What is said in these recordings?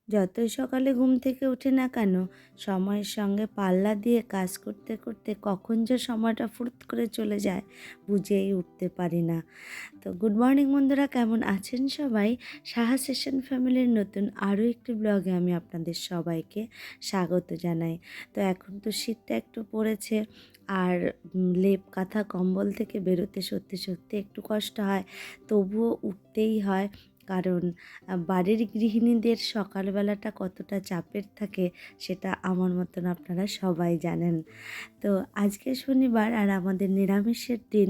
যতই সকালে ঘুম থেকে উঠি না কেন, সময়ের সঙ্গে পাল্লা দিয়ে কাজ করতে করতে কখন যে সময়টা ফুরুত করে চলে যায় বুঝেই উঠতে পারি না। তো গুড মর্নিং বন্ধুরা, কেমন আছেন সবাই? সাহা সেশন ফ্যামিলির নতুন আরও একটি ব্লগে আমি আপনাদের সবাইকে স্বাগত জানাই। তো এখন তো শীতটা একটু পড়েছে, আর লেপ কাঁথা কম্বল থেকে বেরোতে সত্যি সত্যি একটু কষ্ট হয়, তবুও উঠতেই হয়। কারণ বাড়ির গৃহিণীদের সকালবেলাটা কতটা চাপের থাকে সেটা আমার মতন আপনারা সবাই জানেন। তো আজকে শনিবার আর আমাদের নিরামিষের দিন।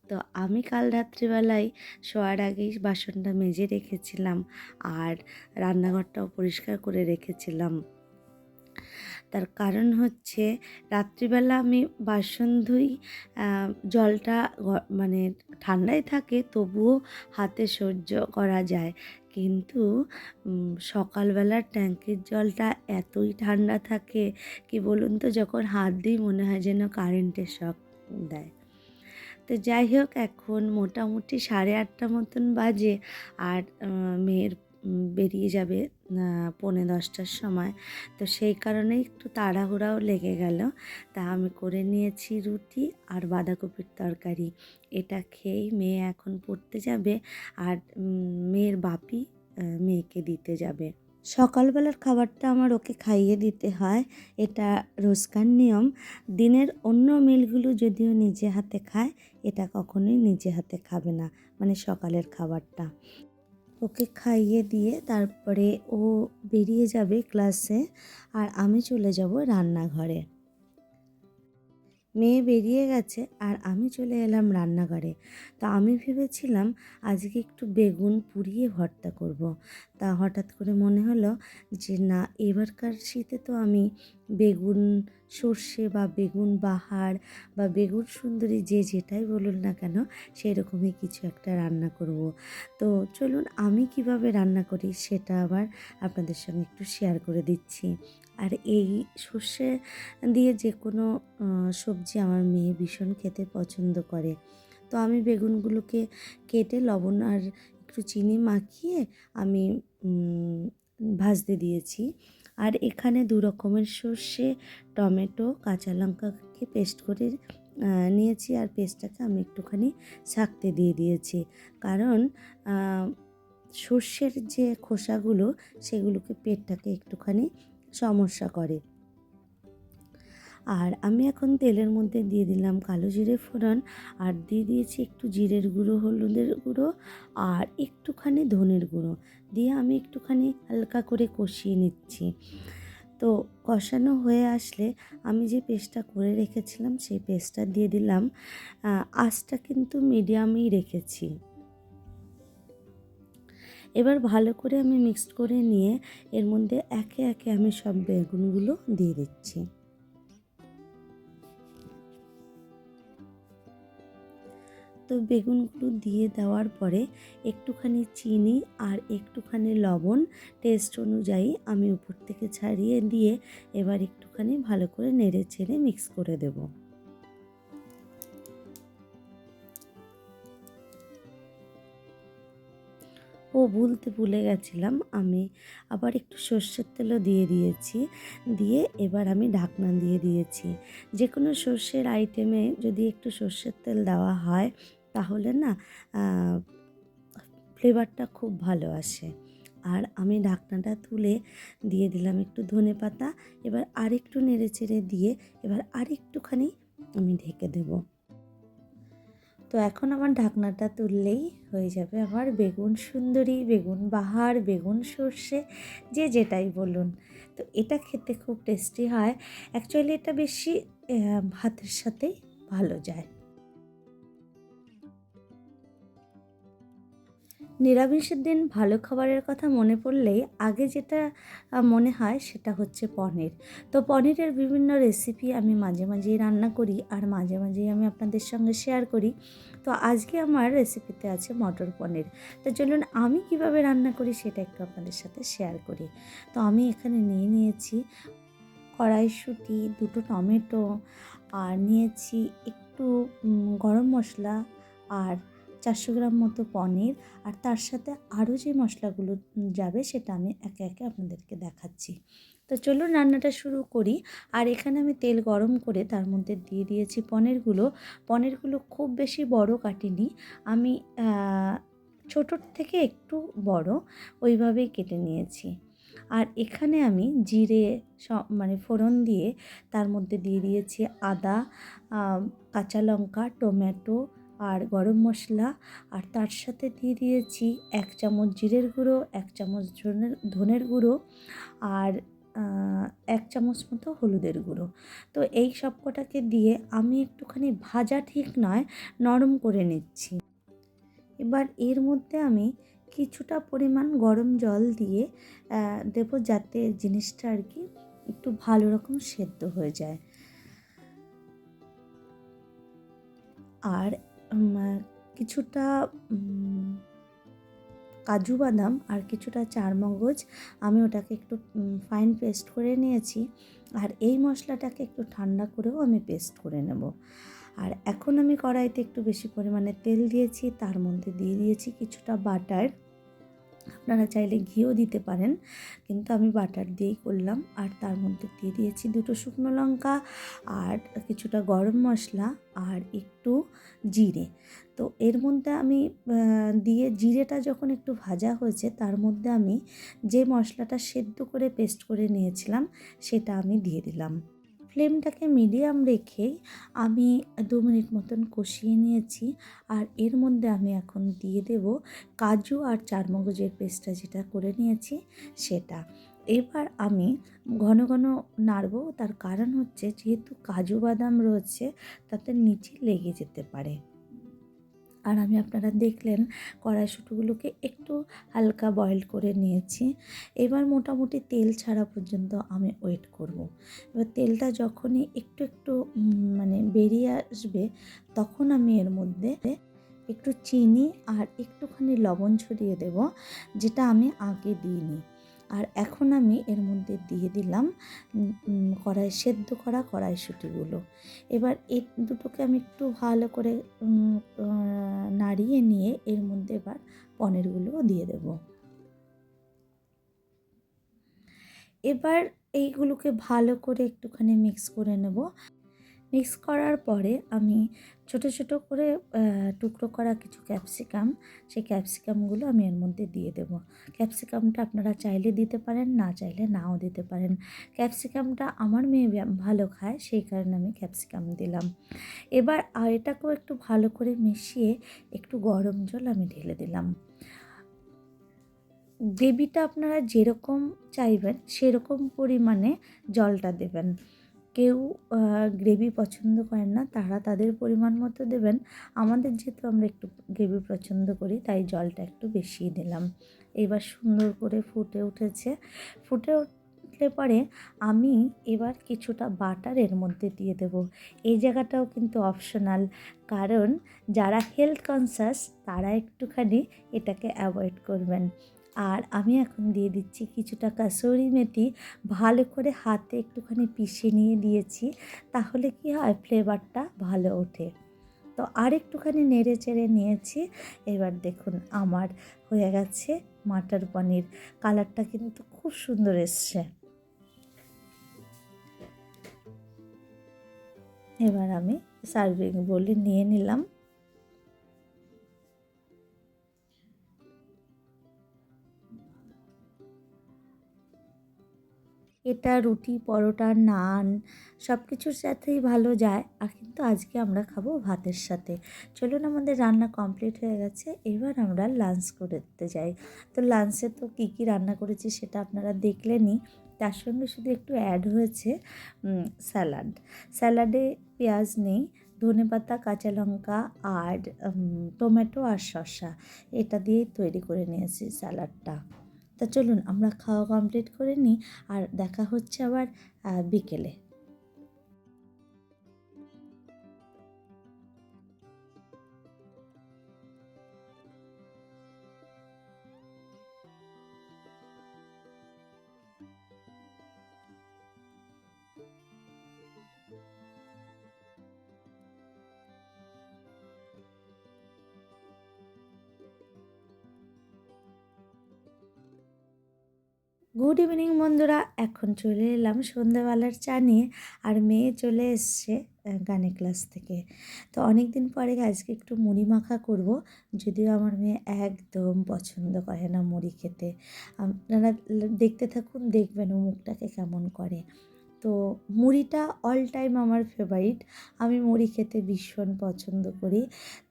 তো আমি কাল রাত্রিবেলায় শোয়ার আগেই বাসনটা মেজে রেখেছিলাম, আর রান্নাঘরটাও পরিষ্কার করে রেখেছিলাম। তার কারণ হচ্ছে, রাত্রিবেলা আমি বাসন ধুই, জলটা মানে ঠান্ডাই থাকে তবুও হাতে সহ্য করা যায়, কিন্তু সকালবেলার ট্যাঙ্কির জলটা এতই ঠান্ডা থাকে, কি বলুন তো, যখন হাত দিই মনে হয় যেন কারেন্টের শক দেয়। তো যাই হোক, এখন মোটামুটি 8:30 মতন বাজে, আর মেয়ের বেরিয়ে যাবে 9:45টার সময়। তো সেই কারণেই একটু তাড়াহুড়াও লেগে গেল। তা আমি করে নিয়েছি রুটি আর বাঁধাকপির তরকারি। এটা খেয়েই মেয়ে এখন পড়তে যাবে, আর মেয়ের বাপি মেয়েকে দিতে যাবে। সকালবেলার খাবারটা আমার ওকে খাইয়ে দিতে হয়, এটা রোজকার নিয়ম। দিনের অন্য মিলগুলো যদিও নিজে হাতে খায়, এটা কখনোই নিজে হাতে খাবে না, মানে সকালের খাবারটা। ওকে খাইয়ে দিয়ে তারপরে ও বেরিয়ে যাবে ক্লাসে, আর আমি চলে যাব রান্নাঘরে। মেয়ে বেরিয়ে গেছে আর আমি চলে এলাম রান্নাঘরে। তো আমি ভেবেছিলাম আজকে একটু বেগুন পুড়িয়ে ভর্তা করব। তা হঠাৎ করে মনে হলো যে না, এবারকার শীতে তো আমি বেগুন সর্ষে বা বেগুন বাহার বা বেগুন সুন্দরী, যে যেটাই বলুন না কেন, সেরকমই কিছু একটা রান্না করব। তো চলুন আমি কিভাবে রান্না করি সেটা আবার আপনাদের সঙ্গে একটু শেয়ার করে দিচ্ছি। আর এই সর্ষে দিয়ে যে কোনো সবজি আমার মেয়ে ভীষণ খেতে পছন্দ করে। তো আমি বেগুনগুলোকে কেটে লবণ আর একটু চিনি মাখিয়ে আমি ভাজতে দিয়েছি। আর এখানে 2 রকমের সর্ষে, টমেটো, কাঁচা লঙ্কাকে পেস্ট করে নিয়েছি, আর পেস্টটাকে আমি একটুখানি ছাঁকতে দিয়ে দিয়েছি। কারণ সর্ষের যে খোসাগুলো সেগুলোকে পেটটাকে একটুখানি সমস্যা করে। আর আমি এখন তেলের মধ্যে দিয়ে দিলাম কালো জিরে ফোড়ন, আর দিয়ে দিয়েছি একটু জিরের গুঁড়ো, হলুদের গুঁড়ো, আর একটুখানি ধনের গুঁড়ো দিয়ে আমি একটুখানি হালকা করে কষিয়ে নিচ্ছি। তো কষানো হয়ে আসলে আমি যে পেস্টটা করে রেখেছিলাম সেই পেস্টটা দিয়ে দিলাম। আঁচটা কিন্তু মিডিয়ামেই রেখেছি। এবার ভালো করে আমি মিক্সড করে নিয়ে এর মধ্যে একে একে আমি সব বেগুনগুলো দিয়ে দিচ্ছি। তো বেগুনগুলো দিয়ে দেওয়ার পরে একটুখানি চিনি আর একটুখানি লবণ টেস্ট অনুযায়ী আমি উপর থেকে ছাড়িয়ে দিয়ে এবার একটুখানি ভালো করে নেড়ে চেড়ে মিক্স করে দেব। বলতে ভুলে গেছিলাম, আমি আবার একটু সর্ষের তেলও দিয়ে দিয়েছি। দিয়ে এবার আমি ঢাকনা দিয়ে দিয়েছি। যে কোনো সর্ষের আইটেমে যদি একটু সর্ষের তেল দেওয়া হয় তাহলে না ফ্লেভারটা খুব ভালো আসে। আর আমি ঢাকনাটা তুলে দিয়ে দিলাম একটু ধনেপাতা। এবার আরেকটু নেড়েচেড়ে দিয়ে এবার আরেকটুখানি আমি ঢেকে দেব। তো এখন আমার ঢাকনাটা তুললেই হয়ে যাবে আমার বেগুন সুন্দরী, বেগুন বাহার, বেগুন সর্ষে, যে যেটাই বলুন। তো এটা খেতে খুব টেস্টি হয়। অ্যাকচুয়ালি এটা বেশি ভাতের সাথেই ভালো যায়। নিরামিষের দিন ভালো খাবারের কথা মনে পড়লেই আগে যেটা মনে হয় সেটা হচ্ছে পনির। তো পনিরের বিভিন্ন রেসিপি আমি মাঝে মাঝেই রান্না করি, আর মাঝে মাঝেই আমি আপনাদের সঙ্গে শেয়ার করি। তো আজকে আমার রেসিপিতে আছে মটর পনির। তো চলুন আমি কিভাবে রান্না করি সেটা একটু আপনাদের সাথে শেয়ার করি। তো আমি এখানে নিয়ে নিয়েছি কড়াইশুঁটি, 2টো টমেটো, আর নিয়েছি একটু গরম মশলা, আর 400 গ্রাম মতো পনির, আর তার সাথে আরও যে মশলাগুলো যাবে সেটা আমি একে একে আপনাদেরকে দেখাচ্ছি। তো চলুন রান্নাটা শুরু করি। আর এখানে আমি তেল গরম করে তার মধ্যে দিয়ে দিয়েছি পনিরগুলো খুব বেশি বড় কাটিনি আমি, ছোটোর থেকে একটু বড় ওইভাবেই কেটে নিয়েছি। আর এখানে আমি জিরে মানে ফোড়ন দিয়ে তার মধ্যে দিয়ে দিয়েছি আদা, কাঁচা লঙ্কা, টমেটো আর গরম মশলা, আর তার সাথে দিয়ে দিয়েছি 1 চামচ জিরের গুঁড়ো, 1 চামচ ধনের গুঁড়ো আর 1 চামচ মতো হলুদের গুঁড়ো। তো এই সব কটাকে দিয়ে আমি একটুখানি ভাজা ঠিক নয়, নরম করে নিচ্ছি। এবার এর মধ্যে আমি কিছুটা পরিমাণ গরম জল দিয়ে দেবো, যাতে জিনিসটা আর কি একটু ভালো রকম সেদ্ধ হয়ে যায়। আর কিছুটা কাজু বাদাম আর কিছুটা চারমগজ আমি ওটাকে একটু ফাইন পেস্ট করে নিয়েছি। আর এই মশলাটাকে একটু ঠান্ডা করেও আমি পেস্ট করে নেব। আর এখন আমি কড়াইতে একটু বেশি পরিমাণে তেল দিয়েছি, তার মধ্যে দিয়ে দিয়েছি কিছুটা বাটার। আপনারা চাইলে ঘিও দিতে পারেন, কিন্তু আমি বাটার দিয়েই করলাম। আর তার মধ্যে দিয়ে দিয়েছি 2টো শুকনো লঙ্কা আর কিছুটা গরম মশলা আর একটু জিরে। তো এর মধ্যে আমি দিয়ে জিরেটা যখন একটু ভাজা হয়েছে, তার মধ্যে আমি যে মশলাটা সেদ্ধ করে পেস্ট করে নিয়েছিলাম সেটা আমি দিয়ে দিলাম। ফ্লেমটাকে মিডিয়াম রেখেই আমি 2 মিনিট মতন কষিয়ে নিয়েছি। আর এর মধ্যে আমি এখন দিয়ে দেব কাজু আর চারমগজের পেস্টটা যেটা করে নিয়েছি সেটা। এবার আমি ঘন ঘন নাড়ব, তার কারণ হচ্ছে যেহেতু কাজু বাদাম রয়েছে তাতে নিচে লেগে যেতে পারে। আর আমি আপনারা দেখলেন কড়াইশুঁটিগুলোকে একটু হালকা বয়েল করে নিয়েছি। এবার মোটামুটি তেল ছাড়া পর্যন্ত আমি ওয়েট করব। এবার তেলটা যখনই একটু একটু মানে বেরিয়ে আসবে, তখন আমি এর মধ্যে একটু চিনি আর একটুখানি লবণ ছড়িয়ে দেব, যেটা আমি আগে দিইনি। আর এখন আমি এর মধ্যে দিয়ে দিলাম সেদ্ধ করা কড়াইশুঁটিগুলো। এবার এই দুটোকে আমি একটু ভালো করে নাড়িয়ে নিয়ে এর মধ্যে এবার পনিরগুলোও দিয়ে দেব। এবার এইগুলোকে ভালো করে একটুখানি মিক্স করে নেব। মিক্স করার পরে আমি ছোট ছোট করে টুকরো করা কিছু ক্যাপসিকাম, সেই ক্যাপসিকামগুলো আমি এর মধ্যে দিয়ে দেব। ক্যাপসিকামটা আপনারা চাইলে দিতে পারেন, না চাইলে নাও দিতে পারেন। ক্যাপসিকামটা আমার মেয়ে ভালো খায়, সেই কারণে আমি ক্যাপসিকাম দিলাম। এবার এটাকেও একটু ভালো করে মিশিয়ে একটু গরম জল আমি ঢেলে দিলাম। গ্রেভিটা আপনারা যেরকম চাইবেন সেরকম পরিমাণে জলটা দেবেন। কেউ গ্রেভি পছন্দ করেন না, তারা তাদের পরিমাণ মতো দেবেন। আমাদের যেহেতু আমরা একটু গ্রেভি পছন্দ করি, তাই জলটা একটু বেশিই দিলাম। এবার সুন্দর করে ফুটে উঠেছে। ফুটে উঠলে পরে আমি এবার কিছুটা বাটার এর মধ্যে দিয়ে দেব। এই জায়গাটাও কিন্তু অপশনাল, কারণ যারা হেলথ কনসাস তারা একটুখানি এটাকে অ্যাভয়েড করবেন। আর আমি এখন দিয়ে দিচ্ছি কিছুটা কাসুরি মেথি, ভালো করে হাতে একটুখানি পিষে নিয়ে দিয়েছি, তাহলে কি হয় ফ্লেভারটা ভালো ওঠে। তো আর একটুখানি নেড়ে চেড়ে নিয়েছি। এবার দেখুন আমার হয়ে গেছে মাটার পনির। কালারটা কিন্তু খুব সুন্দর এসছে। এবার আমি সার্ভিং বোলে নিয়ে নিলাম। এটা রুটি, পরোটা, নান সব কিছুর সাথেই ভালো যায়। আর কিন্তু আজকে আমরা খাবো ভাতের সাথে। চলুন, আমাদের রান্না কমপ্লিট হয়ে গেছে, এবার আমরা লাঞ্চ করতে যাই। তো লাঞ্চে তো কী কী রান্না করেছি সেটা আপনারা দেখলেনই। তার সঙ্গে শুধু একটু অ্যাড হয়েছে স্যালাড। স্যালাডে পেঁয়াজ নেই, ধনেপাতা, কাঁচা লঙ্কা আর টমেটো আর শসা, এটা দিয়েই তৈরি করে নিয়েছি স্যালাডটা। তা চলুন আমরা খাওয়া কমপ্লিট করে নিই, আর দেখা হচ্ছে আবার বিকেলে। গুড ইভিনিং বন্ধুরা, এখন চলে এলাম সন্ধ্যাবেলার চা নিয়ে। আর মেয়ে চলে এসছে গানের ক্লাস থেকে। তো অনেক দিন পরে আজকে একটু মুড়ি মাখা করব, যদিও আমার মেয়ে একদম পছন্দ করে না মুড়ি খেতে। আপনারা দেখতে থাকুন, দেখবেন ও মুখটাকে কেমন করে। তো মুড়িটা অল টাইম আমার ফেভারিট। আমি মুড়ি খেতে ভীষণ পছন্দ করি।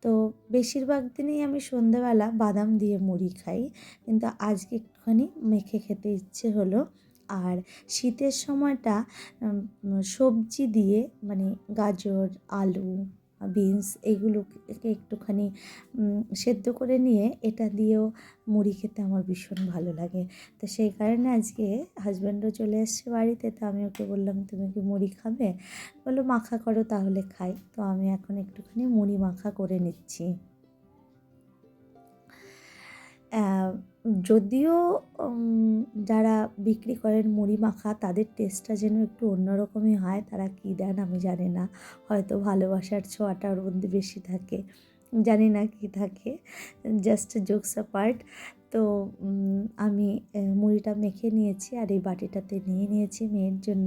তো বেশিরভাগ দিনেই আমি সন্ধ্যেবেলা বাদাম দিয়ে মুড়ি খাই, কিন্তু আজকে একটুখানি মেখে খেতে ইচ্ছে হলো। আর শীতের সময়টা সবজি দিয়ে, মানে গাজর, আলু, বিনস এইগুলোকে একটুখানি সেদ্ধ করে নিয়ে এটা দিয়েও মুড়ি খেতে আমার ভীষণ ভালো লাগে। তো সেই কারণে আজকে হাজব্যান্ডও চলে এসছে বাড়িতে, তো আমি ওকে বললাম তুমি কি মুড়ি খাবে? বললো মাখা করো তাহলে খাই। তো আমি এখন একটুখানি মুড়ি মাখা করে নিচ্ছি। যদিও যারা বিক্রি করেন মুড়ি মাখা, তাদের টেস্টটা যেন একটু অন্যরকমই হয়। তারা কী দেন আমি জানি না, হয়তো ভালোবাসার ছোঁয়াটা ওর মধ্যে বেশি থাকে, জানি না কী থাকে, জাস্ট জোকস অ্যাপার্ট। তো আমি মুড়িটা মেখে নিয়েছি আর এই বাটিটাতে নিয়ে নিয়েছি মেয়ের জন্য।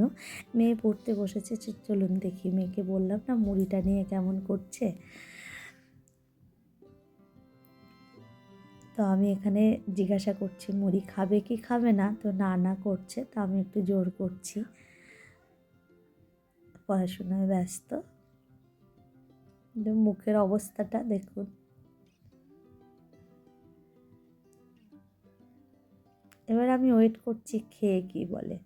মেয়ে পড়তে বসেছে, চলুন দেখি। মেয়েকে বললাম না মুড়িটা নিয়ে কেমন করছে। তো আমি এখানে জিজ্ঞাসা করছি মুড়ি খাবে কি খাবে না, তো না না করছে। তো আমি একটু জোর করছি, পড়াশোনায় ব্যস্ত। মুখের অবস্থাটা দেখুন। এবার আমি ওয়েট করছি খেয়ে কি বলে।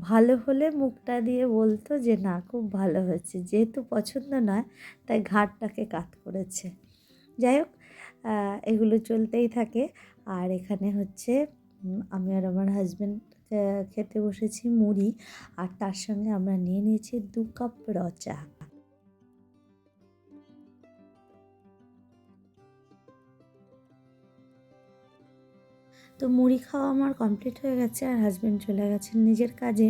ভালো হলে মুখটা দিয়ে বলতো যে না খুব ভালো হয়েছে, যেহেতু পছন্দ নয় তাই ঘাড়টাকে কাত করেছে। যাই হোক, এগুলো চলতেই থাকে। আর এখানে হচ্ছে আমি আর আমার হাজব্যান্ড খেতে বসেছি মুড়ি, আর তার সঙ্গে আমরা নিয়ে নিয়েছি 2 কাপ র চা। তো মুড়ি খাওয়া আমার কমপ্লিট হয়ে গেছে, আর হাজব্যান্ড চলে গেছেন নিজের কাজে।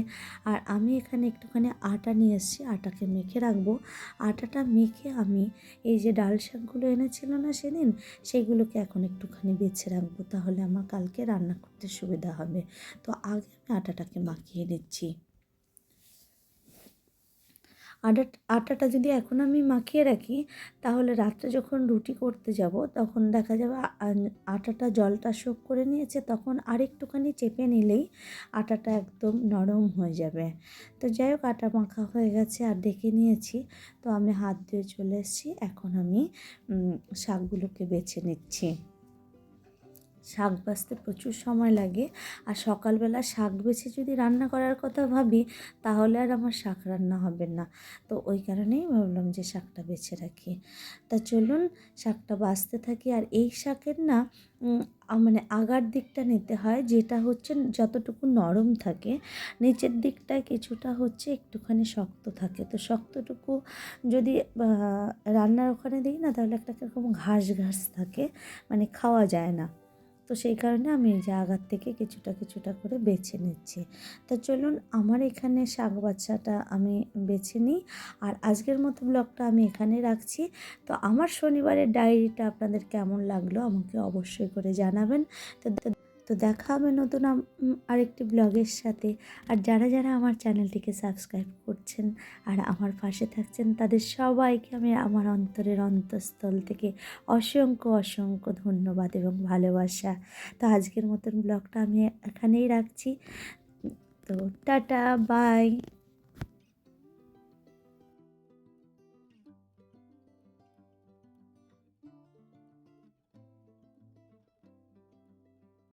আর আমি এখানে একটুখানি আটা নিয়ে এসেছি, আটাকে মেখে রাখবো। আটাটা মেখে আমি এই যে ডাল শাকগুলো এনেছিল না সেদিন, সেগুলোকে এখন একটুখানি বেছে রাখবো, তাহলে আমার কালকে রান্না করতে সুবিধা হবে। তো আগে আমি আটাটাকে মাখিয়ে নিচ্ছি। আটাটা যদি এখন আমি মাখিয়ে রাখি, তাহলে রাত্রে যখন রুটি করতে যাব তখন দেখা যাবে আটাটা জলটা শোক করে নিয়েছে, তখন আরেকটুখানি চেপে নিলেই আটাটা একদম নরম হয়ে যাবে। তো যাই হোক, আটা মাখা হয়ে গেছে আর দেখে নিয়েছি। তো আমি হাত ধুয়ে চলে এসেছি, এখন আমি শাকগুলোকে বেছে নিচ্ছি। শাক বাছতে প্রচুর সময় লাগে, আর সকালবেলা শাক বেছে যদি রান্না করার কথা ভাবি, তাহলে আর আমার শাক রান্না হবে না। তো ওই কারণেই ভাবলাম যে শাকটা বেছে রাখি। তা চলুন শাকটা বাছতে থাকি। আর এই শাকের না মানে আগার দিকটা নিতে হয়, যেটা হচ্ছে যতটুকু নরম থাকে, নিচের দিকটায় কিছুটা হচ্ছে একটুখানি শক্ত থাকে। তো শক্তটুকু যদি রান্নার ওখানে দিই না, তাহলে একটা কীরকম ঘাস ঘাস থাকে, মানে খাওয়া যায় না। তো সেই কারণে আমি এই যে আগার থেকে কিছুটা কিছুটা করে বেছে নিচ্ছি। তো চলুন আমার এখানে শাক বাছাটা আমি বেছে নিই। আর আজকের মতো ব্লগটা আমি এখানে রাখছি। তো আমার শনিবারের ডায়েরিটা আপনাদের কেমন লাগলো আমাকে অবশ্যই করে জানাবেন। তো তো দেখা হবে নতুন আরেকটি ব্লগের সাথে। আর যারা যারা আমার চ্যানেলটিকে সাবস্ক্রাইব করছেন আর আমার পাশে থাকছেন, তাদের সবাইকে আমি আমার অন্তরের অন্তঃস্থল থেকে অসংখ্য অসংখ্য ধন্যবাদ এবং ভালোবাসা। তো আজকের মতন ব্লগটা আমি এখানেই রাখছি। তো টাটা, বাই।